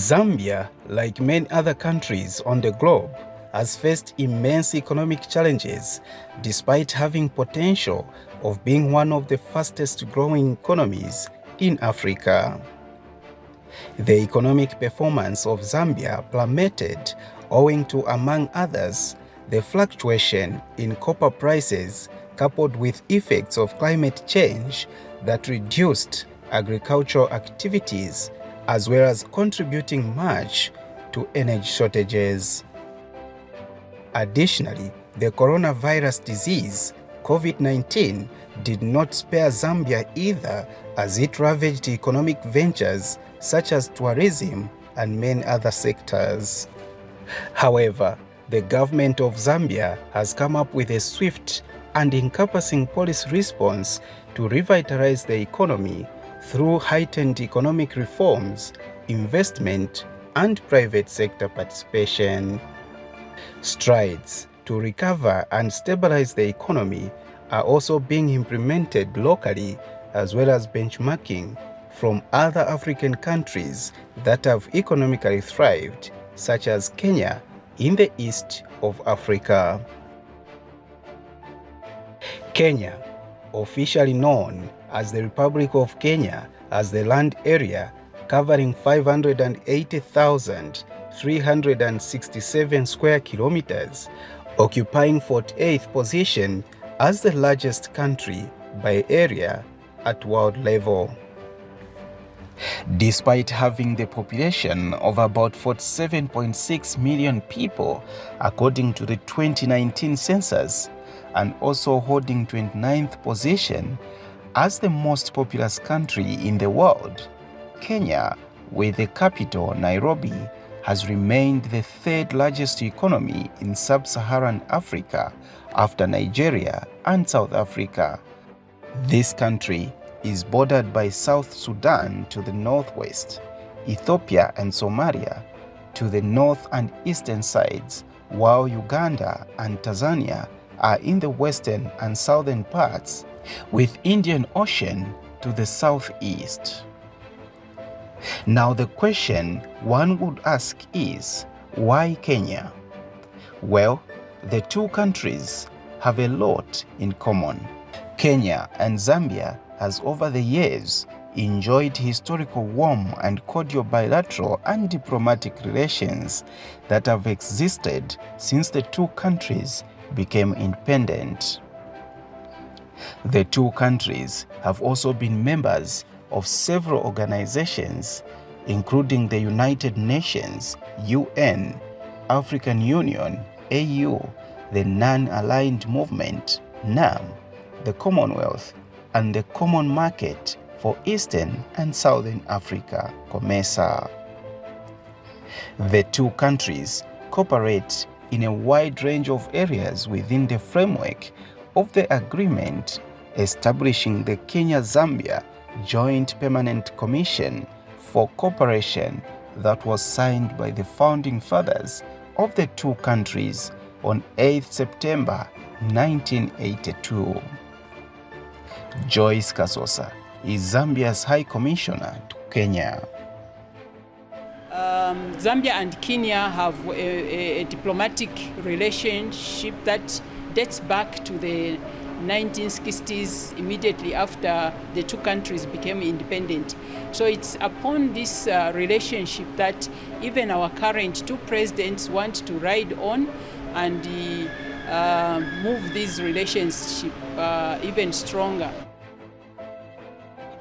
Zambia, like many other countries on the globe, has faced immense economic challenges despite having potential of being one of the fastest growing economies in Africa. The economic performance of Zambia plummeted owing to, among others, the fluctuation in copper prices coupled with effects of climate change that reduced agricultural activities as well as contributing much to energy shortages. Additionally, the coronavirus disease, COVID-19, did not spare Zambia either, as it ravaged economic ventures such as tourism and many other sectors. However, the government of Zambia has come up with a swift and encompassing policy response to revitalize the economy through heightened economic reforms, investment, and private sector participation. Strides to recover and stabilize the economy are also being implemented locally, as well as benchmarking from other African countries that have economically thrived, such as Kenya in the east of Africa. Kenya, officially known as the Republic of Kenya, has the land area covering 580,367 square kilometers, occupying 48th position as the largest country by area at world level. Despite having the population of about 47.6 million people according to the 2019 census, and also holding 29th position as the most populous country in the world, Kenya, with the capital Nairobi, has remained the third largest economy in sub-Saharan Africa after Nigeria and South Africa. This country is bordered by South Sudan to the northwest, Ethiopia and Somalia to the north and eastern sides, while Uganda and Tanzania are in the western and southern parts, with Indian Ocean to the southeast. Now the question one would ask is, why Kenya? Well, the two countries have a lot in common. Kenya and Zambia has over the years enjoyed historical warm and cordial bilateral and diplomatic relations that have existed since the two countries became independent. The two countries have also been members of several organizations, including the United Nations, UN, African Union, AU, the Non-Aligned Movement, NAM, the Commonwealth, and the Common Market for Eastern and Southern Africa, COMESA. The two countries cooperate in a wide range of areas within the framework of the agreement establishing the Kenya-Zambia Joint Permanent Commission for Cooperation that was signed by the founding fathers of the two countries on 8 September 1982. Joyce Kasosa is Zambia's High Commissioner to Kenya. Zambia and Kenya have a diplomatic relationship that dates back to the 1960s, immediately after the two countries became independent. So it's upon this relationship that even our current two presidents want to ride on and move this relationship even stronger.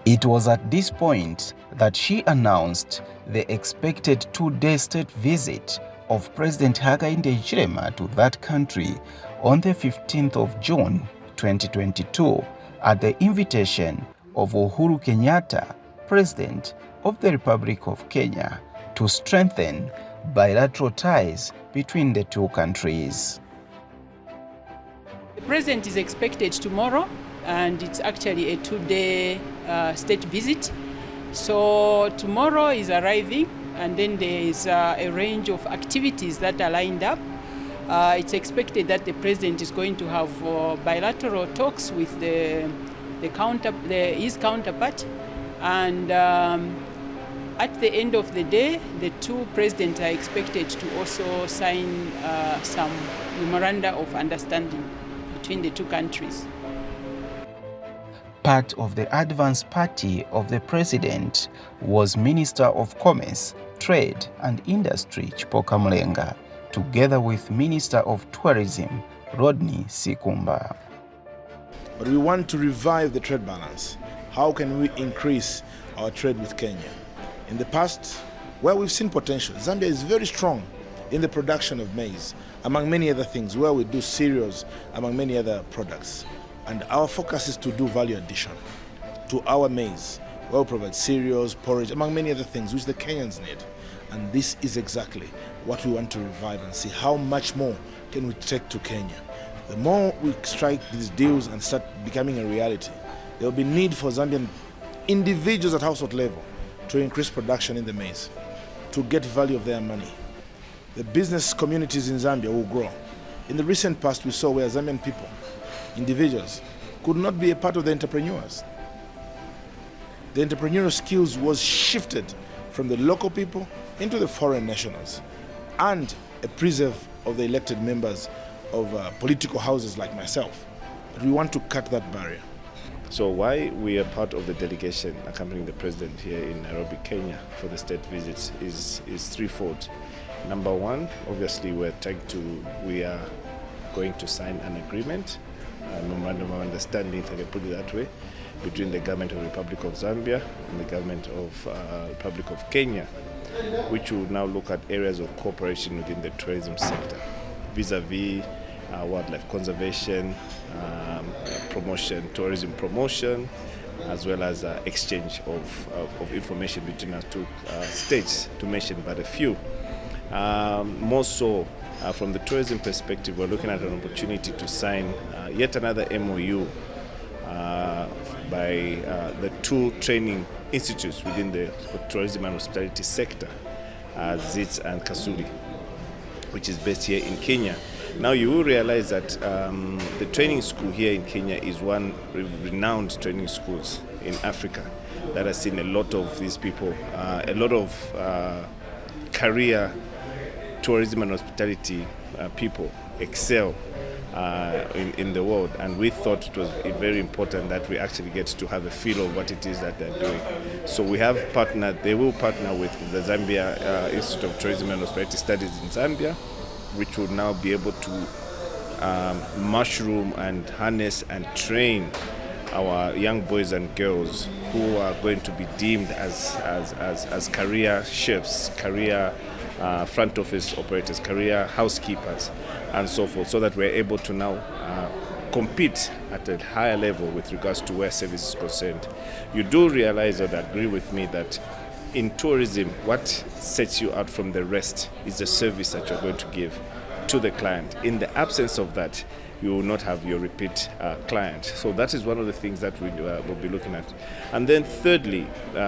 It was at this point that she announced the expected two-day state visit of President Hakainde Hichilema to that country on the 15th of June 2022 at the invitation of Uhuru Kenyatta, President of the Republic of Kenya, to strengthen bilateral ties between the two countries. The President is expected tomorrow, and it's actually a two-day state visit. So tomorrow is arriving, and then there is a range of activities that are lined up. It's expected that the President is going to have bilateral talks with his counterpart, and At the end of the day, the two presidents are expected to also sign some memoranda of understanding between the two countries. Part of the advance party of the president was Minister of Commerce, Trade and Industry Chipoka Mulenga, together with Minister of Tourism, Rodney Sikumba. But we want to revive the trade balance. How can we increase our trade with Kenya? In the past, where we've seen potential, Zambia is very strong in the production of maize, among many other things, where we do cereals, among many other products. And our focus is to do value addition to our maize, where we provide cereals, porridge, among many other things, which the Kenyans need. And this is exactly what we want to revive and see how much more can we take to Kenya. The more we strike these deals and start becoming a reality, there will be need for Zambian individuals at household level to increase production in the maize, to get value of their money. The business communities in Zambia will grow. In the recent past, we saw where Zambian people, individuals, could not be a part of the entrepreneurs. The entrepreneurial skills was shifted from the local people into the foreign nationals, and a preserve of the elected members of political houses like myself. But we want to cut that barrier. So why we are part of the delegation accompanying the president here in Nairobi, Kenya for the state visits is threefold. Number one, obviously we are going to sign an agreement, a memorandum of understanding, if I can put it that way, between the government of the Republic of Zambia and the government of Republic of Kenya, which will now look at areas of cooperation within the tourism sector, vis-a-vis wildlife conservation, promotion, tourism promotion, as well as exchange of information between our two states, to mention but a few. More so, from the tourism perspective, we're looking at an opportunity to sign yet another MOU by the two training institutes within the tourism and hospitality sector, ZITS and Kasuli, which is based here in Kenya. Now you will realize that the training school here in Kenya is one renowned training schools in Africa that has seen a lot of these people, a lot of career tourism and hospitality people excel in the world, and we thought it was very important that we actually get to have a feel of what it is that they're doing. So we have partnered, they will partner with the Zambia Institute of Tourism and Hospitality Studies in Zambia, which will now be able to mushroom and harness and train our young boys and girls who are going to be deemed as career chefs, career front office operators, career housekeepers, and so forth, so that we're able to now compete at a higher level with regards to where service is concerned. You do realize or agree with me that in tourism, what sets you out from the rest is the service that you're going to give to the client. In the absence of that, you will not have your repeat client. So that is one of the things that we will be looking at. And then thirdly,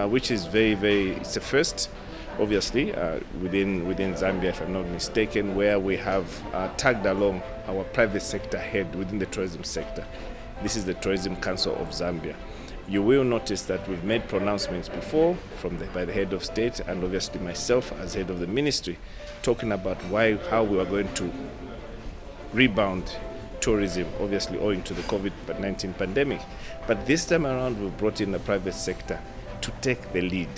which is it's a first, obviously, within Zambia, if I'm not mistaken, where we have tagged along our private sector head within the tourism sector. This is the Tourism Council of Zambia. You will notice that we've made pronouncements before by the head of state, and obviously myself as head of the ministry, talking about how we are going to rebound tourism, obviously owing to the COVID-19 pandemic. But this time around, we've brought in the private sector to take the lead.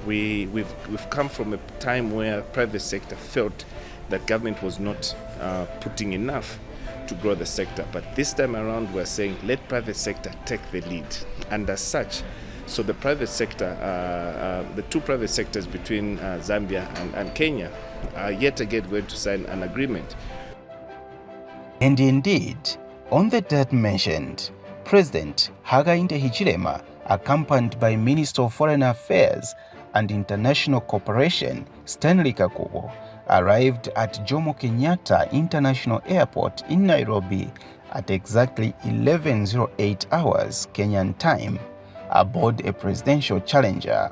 We've come from a time where private sector felt that government was not putting enough to grow the sector. But this time around, we're saying let private sector take the lead. And as such, so the private sector, the two private sectors between Zambia and Kenya are yet again going to sign an agreement. And indeed, on the date mentioned, President Hakainde Hichilema, accompanied by Minister of Foreign Affairs and International Cooperation, Stanley Kakubo, arrived at Jomo Kenyatta International Airport in Nairobi at exactly 11:08 hours Kenyan time aboard a presidential challenger.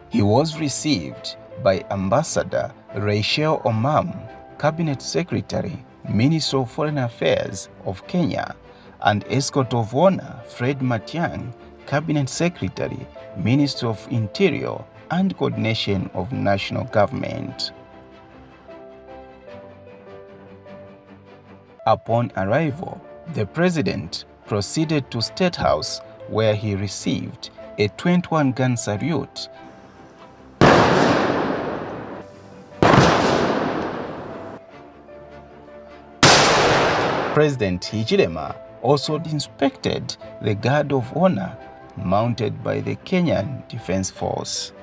He was received by Ambassador Rachel Omam, Cabinet Secretary, Minister of Foreign Affairs of Kenya, and Escort of Honor Fred Matiang'i, Cabinet Secretary, Minister of Interior, and coordination of national government. Upon arrival, the president proceeded to State House, where he received a 21-gun salute. President Hichilema also inspected the Guard of Honor mounted by the Kenyan Defense Force.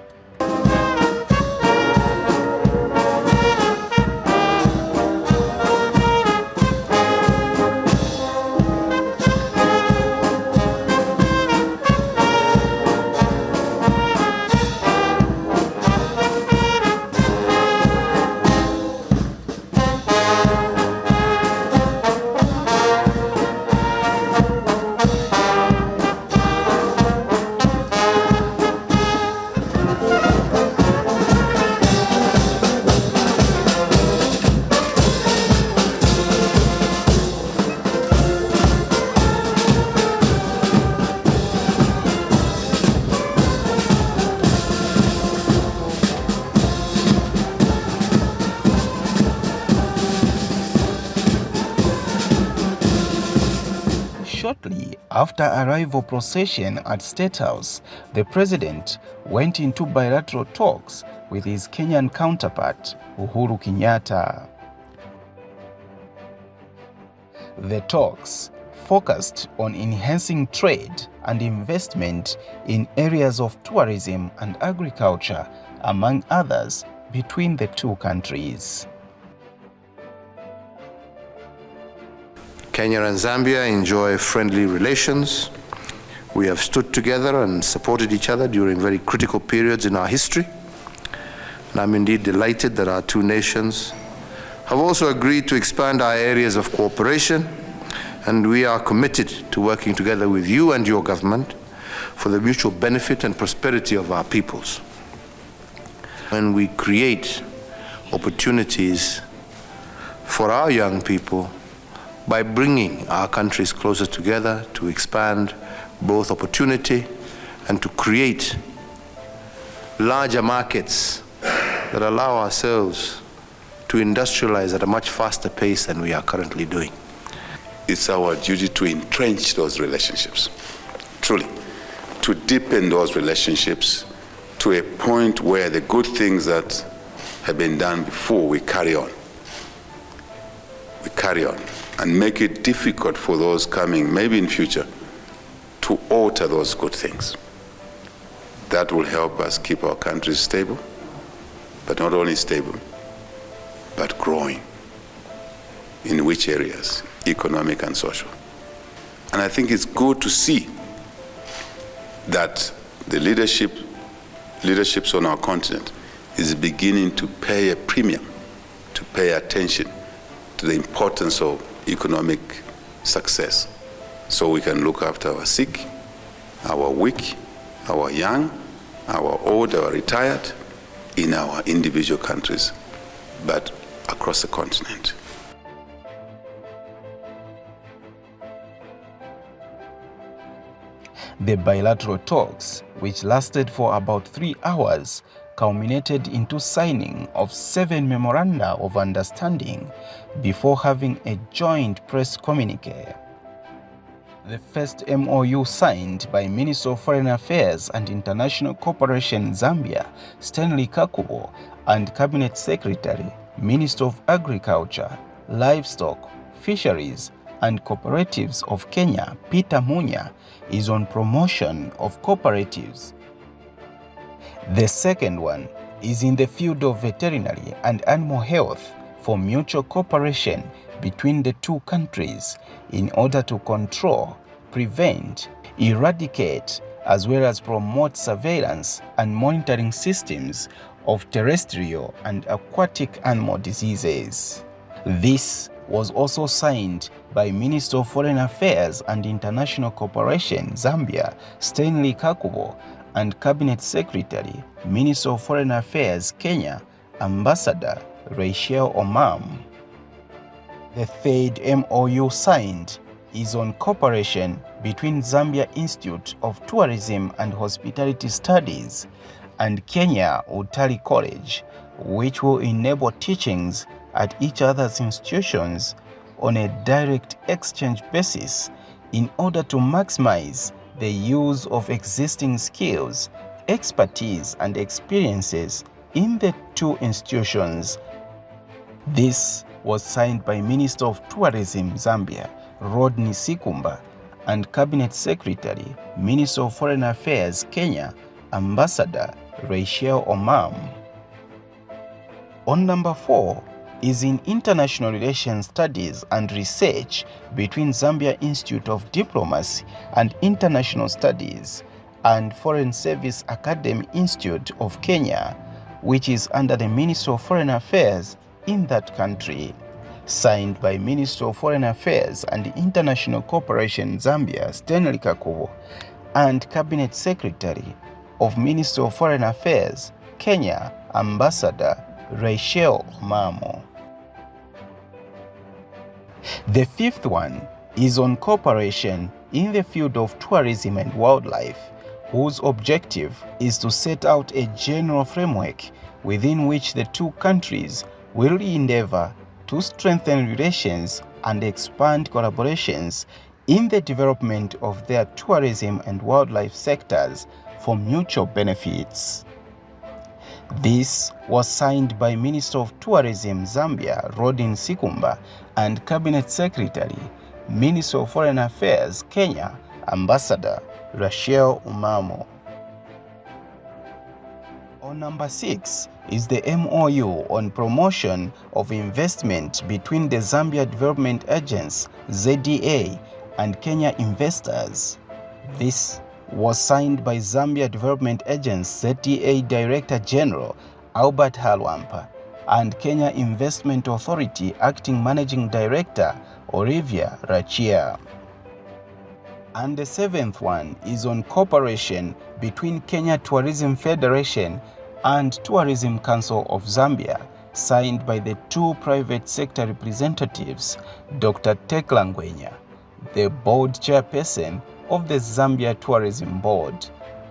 Shortly after arrival procession at State House, the president went into bilateral talks with his Kenyan counterpart, Uhuru Kenyatta. The talks focused on enhancing trade and investment in areas of tourism and agriculture, among others, between the two countries. Kenya and Zambia enjoy friendly relations. We have stood together and supported each other during very critical periods in our history. And I'm indeed delighted that our two nations have also agreed to expand our areas of cooperation, and we are committed to working together with you and your government for the mutual benefit and prosperity of our peoples. When we create opportunities for our young people by bringing our countries closer together to expand both opportunity and to create larger markets that allow ourselves to industrialize at a much faster pace than we are currently doing. It's our duty to entrench those relationships, truly, to deepen those relationships to a point where the good things that have been done before, we carry on. We carry on and make it difficult for those coming, maybe in future, to alter those good things. That will help us keep our countries stable, but not only stable, but growing. In which areas? Economic and social. And I think it's good to see that the leaderships on our continent is beginning to pay a premium, to pay attention to the importance of economic success, so we can look after our sick, our weak, our young, our old, our retired, in our individual countries, but across the continent. The bilateral talks, which lasted for about 3 hours, culminated into signing of 7 memoranda of understanding before having a joint press communique. The first MOU signed by Minister of Foreign Affairs and International Cooperation Zambia, Stanley Kakubo, and Cabinet Secretary, Minister of Agriculture, Livestock, Fisheries, and Cooperatives of Kenya, Peter Munya, is on promotion of cooperatives. The second one is in the field of veterinary and animal health for mutual cooperation between the two countries in order to control, prevent, eradicate, as well as promote surveillance and monitoring systems of terrestrial and aquatic animal diseases. This was also signed by Minister of Foreign Affairs and International Cooperation Zambia, Stanley Kakubo, and Cabinet Secretary, Minister of Foreign Affairs Kenya, Ambassador Rachel Omam. The third MOU signed is on cooperation between Zambia Institute of Tourism and Hospitality Studies and Kenya Utalii College, which will enable teachings at each other's institutions on a direct exchange basis in order to maximize the use of existing skills, expertise, and experiences in the two institutions. This was signed by Minister of Tourism Zambia, Rodney Sikumba, and Cabinet Secretary, Minister of Foreign Affairs Kenya, Ambassador Rachel Omam. On number 4 is in International Relations Studies and Research between Zambia Institute of Diplomacy and International Studies and Foreign Service Academy Institute of Kenya, which is under the Ministry of Foreign Affairs in that country. Signed by Minister of Foreign Affairs and International Cooperation Zambia, Stanley Kakubo, and Cabinet Secretary of Minister of Foreign Affairs, Kenya, Ambassador Rachel Omam. The fifth one is on cooperation in the field of tourism and wildlife, whose objective is to set out a general framework within which the two countries will endeavor to strengthen relations and expand collaborations in the development of their tourism and wildlife sectors for mutual benefits. This was signed by Minister of Tourism Zambia, Rodney Sikumba, and Cabinet Secretary, Minister of Foreign Affairs Kenya, Ambassador Rachel Omam. On number 6 is the MOU on promotion of investment between the Zambia Development Agency, ZDA, and Kenya investors. This was signed by Zambia Development Agency ZDA Director General Albert Halwampa and Kenya Investment Authority Acting Managing Director Olivia Rachia. And the 7th one is on cooperation between Kenya Tourism Federation and Tourism Council of Zambia, signed by the two private sector representatives, Dr. Tekla Ngwenya, the board chairperson of the Zambia Tourism Board,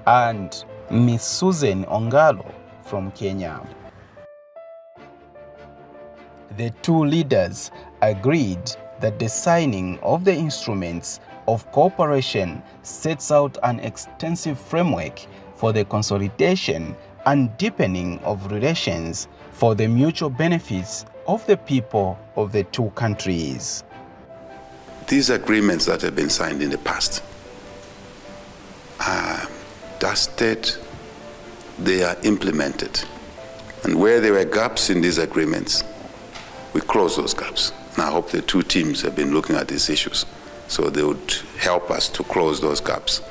and Ms. Susan Ongalo from Kenya. The two leaders agreed that the signing of the instruments of cooperation sets out an extensive framework for the consolidation and deepening of relations for the mutual benefits of the people of the two countries. These agreements that have been signed in the past are dusted, they are implemented. And where there were gaps in these agreements, we close those gaps. And I hope the two teams have been looking at these issues so they would help us to close those gaps.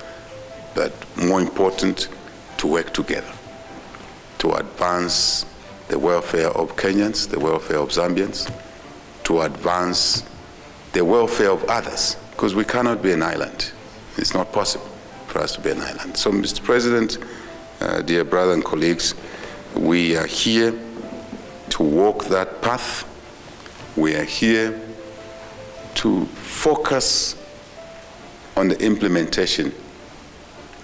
But more important, to work together to advance the welfare of Kenyans, the welfare of Zambians, to advance the welfare of others, because we cannot be an island. It's not possible for us to be an island. So, Mr. President, dear brother and colleagues, we are here to walk that path. We are here to focus on the implementation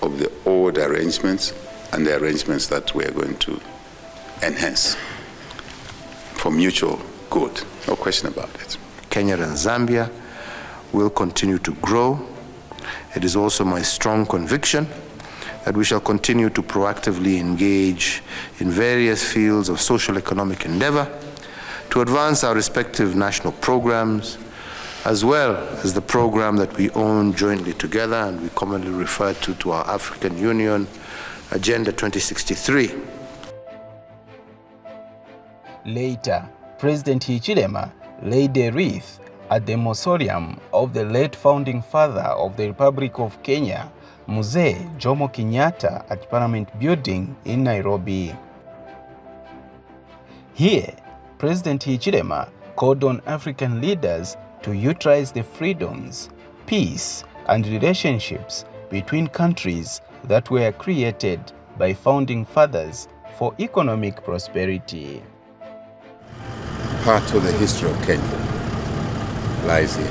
of the old arrangements and the arrangements that we are going to enhance for mutual good. No question about it. Kenya and Zambia will continue to grow. It is also my strong conviction that we shall continue to proactively engage in various fields of social economic endeavor to advance our respective national programs, as well as the program that we own jointly together and we commonly refer to our African Union Agenda 2063. Later, President Hichilema laid a wreath at the mausoleum of the late founding father of the Republic of Kenya, Mzee Jomo Kenyatta, at Parliament Building in Nairobi. Here, President Hichilema called on African leaders to utilize the freedoms, peace, and relationships between countries that were created by founding fathers for economic prosperity. Part of the history of Kenya lies here.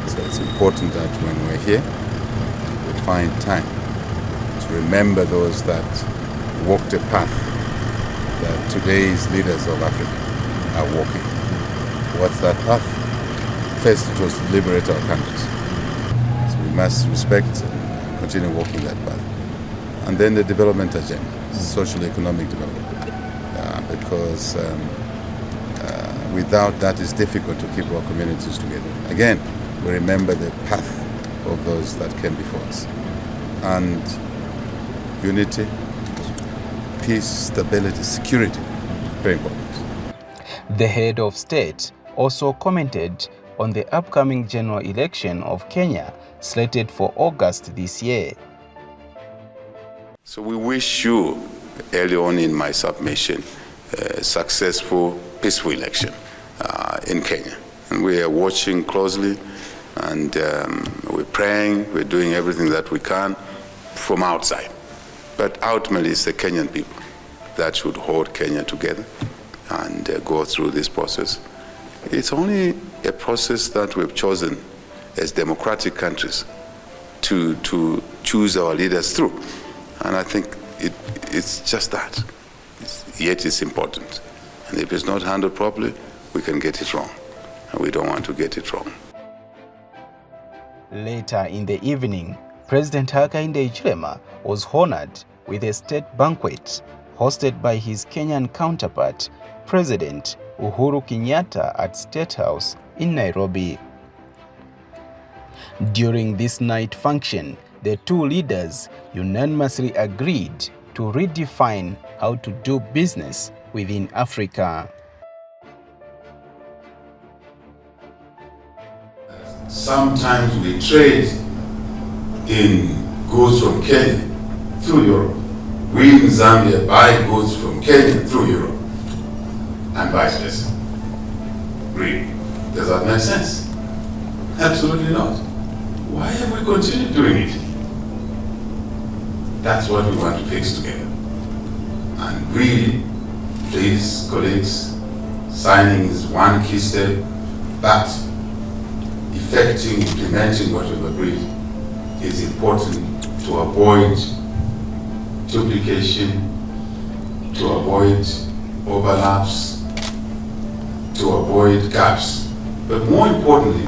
So it's important that when we're here, we find time to remember those that walked a path that today's leaders of Africa are walking. What's that path? First, it was to liberate our countries. So we must respect and continue walking that path. And then the development agenda, social-economic development. Because without that, it's difficult to keep our communities together. Again, we remember the path of those that came before us. And unity, peace, stability, security, very important. The head of state also commented on the upcoming general election of Kenya, slated for August this year. So we wish you, early on in my submission, a successful, peaceful election in Kenya. And we are watching closely, and we're praying, we're doing everything that we can from outside. But ultimately, it's the Kenyan people that should hold Kenya together and go through this process. It's only a process that we've chosen as democratic countries to choose our leaders through. And I think it's just that. Yet it's important. And if it's not handled properly, we can get it wrong. And we don't want to get it wrong. Later in the evening, President Hakainde Hichilema was honored with a state banquet hosted by his Kenyan counterpart, President Uhuru Kenyatta, at State House in Nairobi. During this night function, the two leaders unanimously agreed to redefine how to do business within Africa. Sometimes we trade in goods from Kenya through Europe. We in Zambia buy goods from Kenya through Europe, and vice versa. Really? Does that make sense? Absolutely not. Why have we continued doing it? That's what we want to fix together. And really, please, colleagues, signing is one key step, but effecting, implementing what we've agreed is important to avoid duplication, to avoid overlaps, to avoid gaps, but more importantly,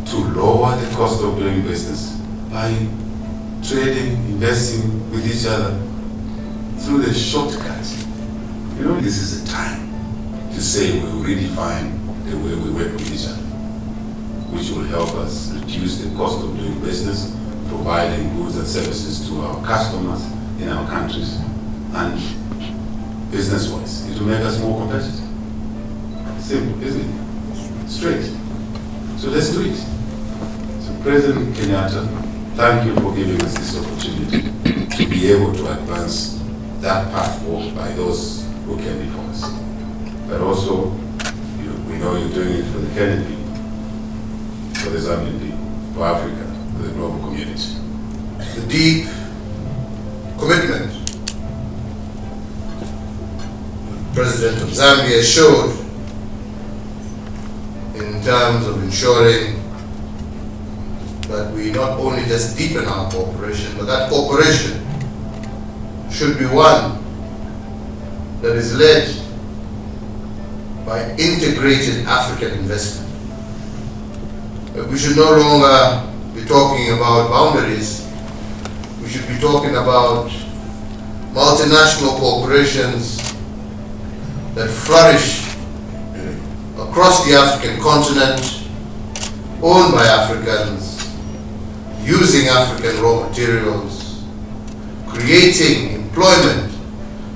to lower the cost of doing business by trading, investing with each other through the shortcuts. You know, this is the time to say we will redefine the way we work with each other, which will help us reduce the cost of doing business, providing goods and services to our customers in our countries, and business-wise, it will make us more competitive. Simple, isn't it? Straight. So let's do it. So President Kenyatta, thank you for giving us this opportunity to be able to advance that path walked by those who came before us. But also, we know you're doing it for the Kenyan people, for the Zambian people, for Africa, for the global community. The deep commitment the President of Zambia showed in terms of ensuring that we not only just deepen our cooperation, but that cooperation should be one that is led by integrated African investment. We should no longer be talking about boundaries. We should be talking about multinational corporations that flourish across the African continent, owned by Africans, using African raw materials, creating employment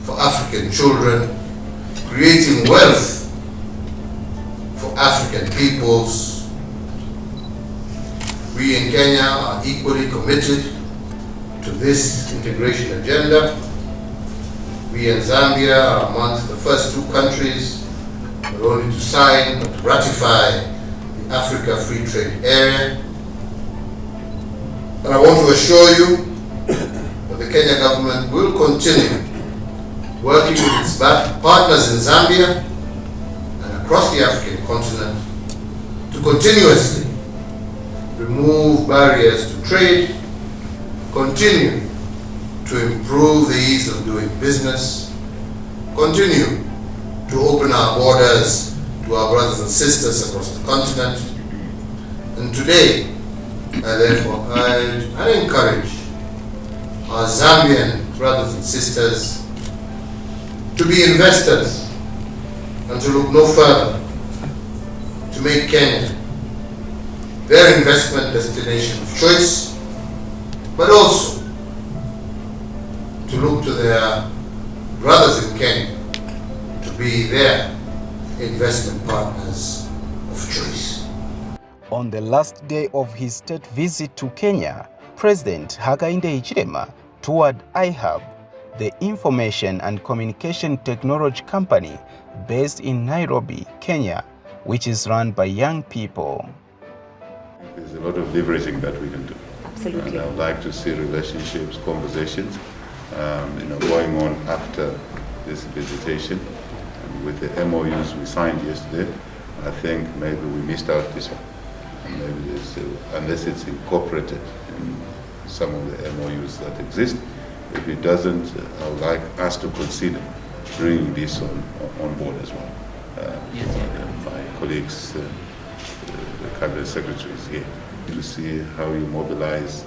for African children, creating wealth for African peoples. We in Kenya are equally committed to this integration agenda. We in Zambia are amongst the first two countries not only to sign but to ratify the Africa Free Trade Area. And I want to assure you that the Kenya government will continue working with its partners in Zambia and across the African continent to continuously remove barriers to trade, continue to improve the ease of doing business, continue to open our borders to our brothers and sisters across the continent. And today, I therefore urge and encourage our Zambian brothers and sisters to be investors and to look no further to make Kenya their investment destination of choice, but also to look to their brothers in Kenya to be their investment partners of choice. On the last day of his state visit to Kenya, President Hakainde Hichilema toured iHub, the information and communication technology company based in Nairobi, Kenya, which is run by young people. There's a lot of leveraging that we can do. Absolutely. And I would like to see relationships, conversations, going on after this visitation. And with the MOUs we signed yesterday, I think maybe we missed out this one. And maybe there's, unless it's incorporated in some of the MOUs that exist. If it doesn't, I would like us to consider bringing this on board as well. My colleagues, the cabinet secretaries here, to see how you mobilize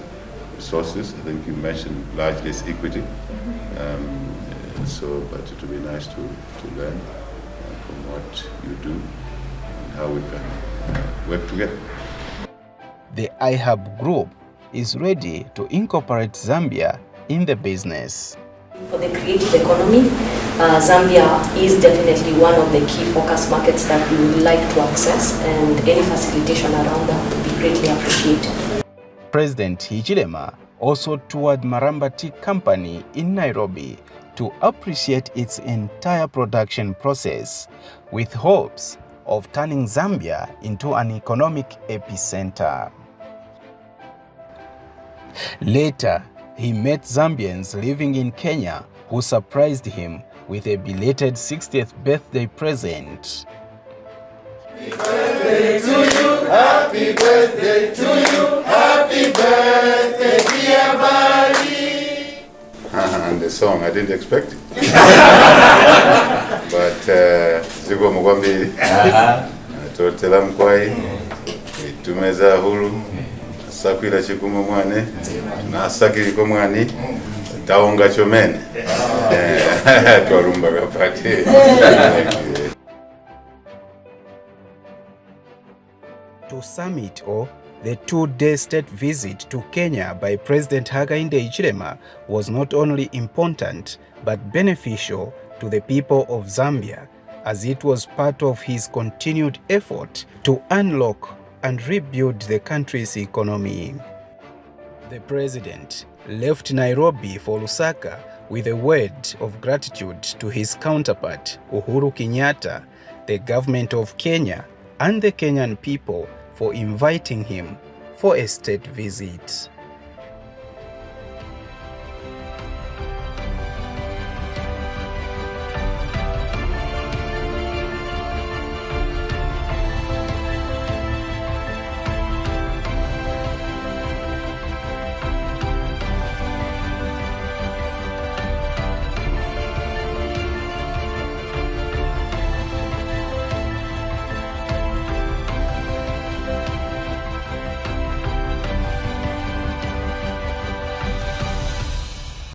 resources. I think you mentioned largely it's equity. But it would be nice to learn from what you do and how we can work together. The iHub Group is ready to incorporate Zambia in the business. For the creative economy, Zambia is definitely one of the key focus markets that we would like to access, and any facilitation around that would be greatly appreciated. President Hichilema also toured Maramba Tea Company in Nairobi to appreciate its entire production process, with hopes of turning Zambia into an economic epicenter. Later, he met Zambians living in Kenya who surprised him with a belated 60th birthday present. Happy birthday to you, happy birthday to you, happy birthday dear buddy. And the song, I didn't expect it. But Zigo Mugwambi, Totela Mkwai, Tumeza Hulu, Sakwila Chikumu Mwane, Nasaki Komwani, Taonga Chomene. Twarumba Gapati. To sum it all, the two-day state visit to Kenya by President Hakainde Hichilema was not only important but beneficial to the people of Zambia, as it was part of his continued effort to unlock and rebuild the country's economy. The president left Nairobi for Lusaka with a word of gratitude to his counterpart, Uhuru Kenyatta, the government of Kenya, and the Kenyan people for inviting him for a state visit.